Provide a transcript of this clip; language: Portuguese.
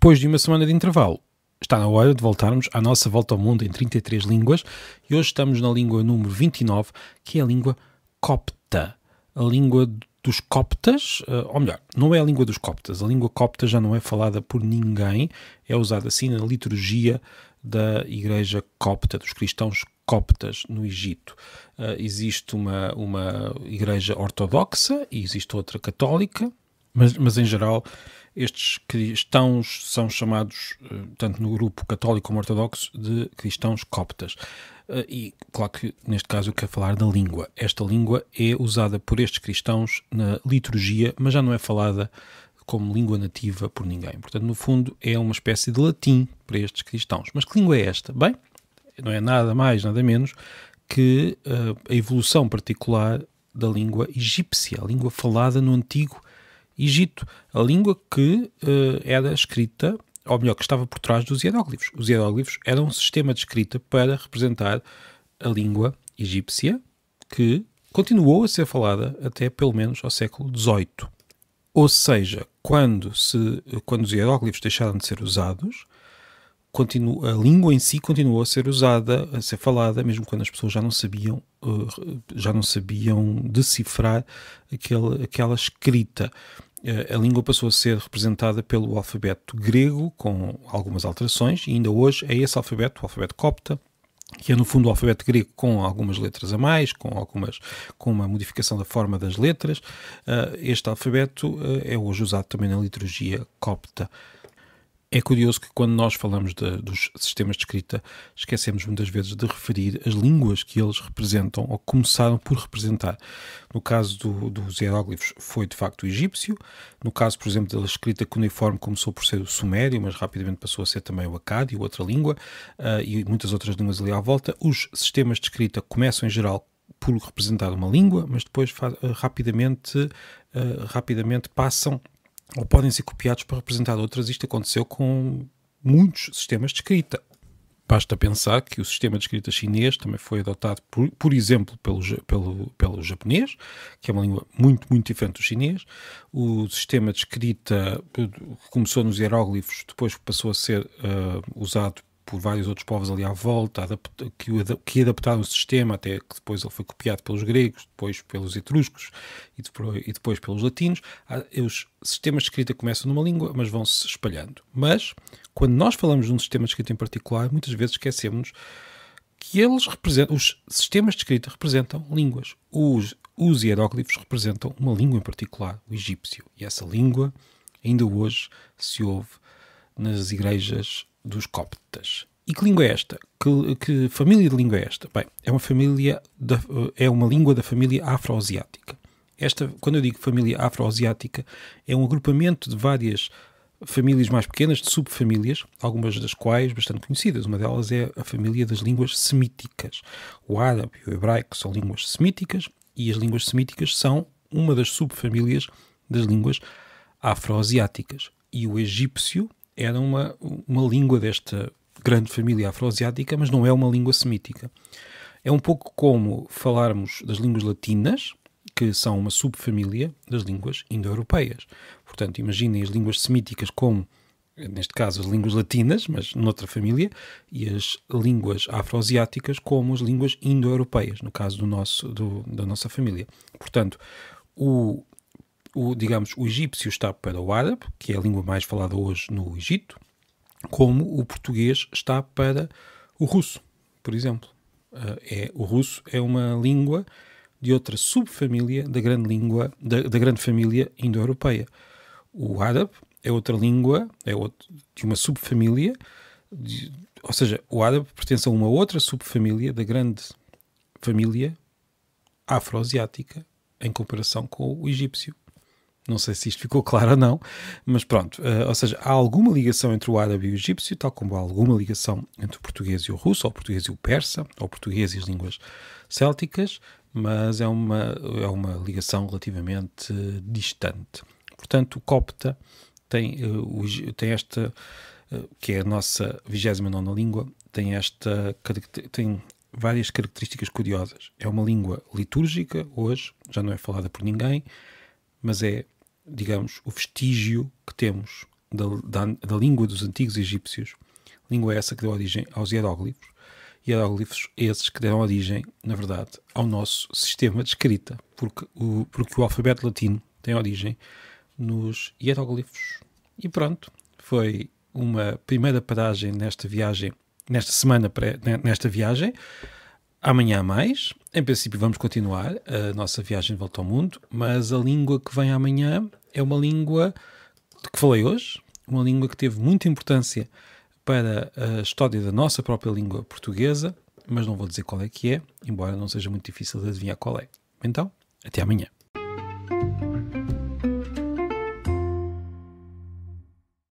Depois de uma semana de intervalo, está na hora de voltarmos à nossa volta ao mundo em 33 línguas e hoje estamos na língua número 29, que é a língua copta. A língua dos coptas, ou melhor, não é a língua dos coptas. A língua copta já não é falada por ninguém, é usada assim na liturgia da igreja copta, dos cristãos coptas no Egito. Existe uma igreja ortodoxa e existe outra católica, mas em geral estes cristãos são chamados, tanto no grupo católico como ortodoxo, de cristãos coptas. E claro que neste caso eu quero falar da língua. Esta língua é usada por estes cristãos na liturgia, mas já não é falada como língua nativa por ninguém. Portanto, no fundo, é uma espécie de latim para estes cristãos. Mas que língua é esta? Bem, não é nada mais, nada menos que a evolução particular da língua egípcia, a língua falada no Antigo Egito, a língua que era escrita, ou melhor, que estava por trás dos hieróglifos. Os hieróglifos eram um sistema de escrita para representar a língua egípcia, que continuou a ser falada até pelo menos ao século XVIII. Ou seja, quando os hieróglifos deixaram de ser usados, a língua em si continuou a ser usada, a ser falada, mesmo quando as pessoas já não sabiam decifrar aquela escrita. A língua passou a ser representada pelo alfabeto grego, com algumas alterações, e ainda hoje é esse alfabeto, o alfabeto copta, que é no fundo o alfabeto grego com algumas letras a mais, com uma modificação da forma das letras. Este alfabeto é hoje usado também na liturgia copta. É curioso que quando nós falamos dos sistemas de escrita, esquecemos muitas vezes de referir as línguas que eles representam ou começaram por representar. No caso dos hieróglifos foi de facto o egípcio. No caso, por exemplo, da escrita cuneiforme começou por ser o sumério, mas rapidamente passou a ser também o acádio, outra língua, e muitas outras línguas ali à volta. Os sistemas de escrita começam em geral por representar uma língua, mas depois rapidamente passam ou podem ser copiados para representar outras. Isto aconteceu com muitos sistemas de escrita. Basta pensar que o sistema de escrita chinês também foi adotado, por exemplo, pelo japonês, que é uma língua muito, muito diferente do chinês. O sistema de escrita que começou nos hieróglifos, depois passou a ser usado por vários outros povos ali à volta, que adaptaram o sistema, até que depois ele foi copiado pelos gregos, depois pelos etruscos e depois pelos latinos. Os sistemas de escrita começam numa língua, mas vão-se espalhando. Mas, quando nós falamos de um sistema de escrita em particular, muitas vezes esquecemos que os sistemas de escrita representam línguas. Os hieróglifos representam uma língua em particular, o egípcio. E essa língua ainda hoje se ouve nas igrejas dos coptas. E que língua é esta? Que família de língua é esta? Bem, é uma língua da família afroasiática. Esta, quando eu digo família afroasiática, é um agrupamento de várias famílias mais pequenas, de subfamílias, algumas das quais bastante conhecidas. Uma delas é a família das línguas semíticas. O árabe e o hebraico são línguas semíticas e as línguas semíticas são uma das subfamílias das línguas afroasiáticas. E o egípcio era uma língua desta grande família afroasiática, mas não é uma língua semítica. É um pouco como falarmos das línguas latinas, que são uma subfamília das línguas indo-europeias. Portanto, imaginem as línguas semíticas como, neste caso, as línguas latinas, mas noutra família, e as línguas afroasiáticas como as línguas indo-europeias, no caso da nossa família. Portanto, digamos, o egípcio está para o árabe, que é a língua mais falada hoje no Egito, como o português está para o russo, por exemplo. O russo é uma língua de outra subfamília da grande família indo-europeia. O árabe é outra língua, de uma subfamília, ou seja, o árabe pertence a uma outra subfamília da grande família afroasiática em comparação com o egípcio. Não sei se isto ficou claro ou não, mas pronto. Ou seja, há alguma ligação entre o árabe e o egípcio, tal como há alguma ligação entre o português e o russo, ou o português e o persa, ou o português e as línguas célticas, mas é uma ligação relativamente distante. Portanto, o copta tem esta, que é a nossa 29ª língua, tem várias características curiosas. É uma língua litúrgica, hoje, já não é falada por ninguém, mas é, digamos, o vestígio que temos da língua dos antigos egípcios, língua essa que deu origem aos hieróglifos, hieróglifos esses que deram origem, na verdade, ao nosso sistema de escrita, porque o alfabeto latino tem origem nos hieróglifos. E pronto, foi uma primeira paragem nesta viagem, nesta viagem. Amanhã há mais. Em princípio vamos continuar a nossa viagem de volta ao mundo, mas a língua que vem amanhã é uma língua de que falei hoje, uma língua que teve muita importância para a história da nossa própria língua portuguesa, mas não vou dizer qual é que é, embora não seja muito difícil de adivinhar qual é. Então, até amanhã.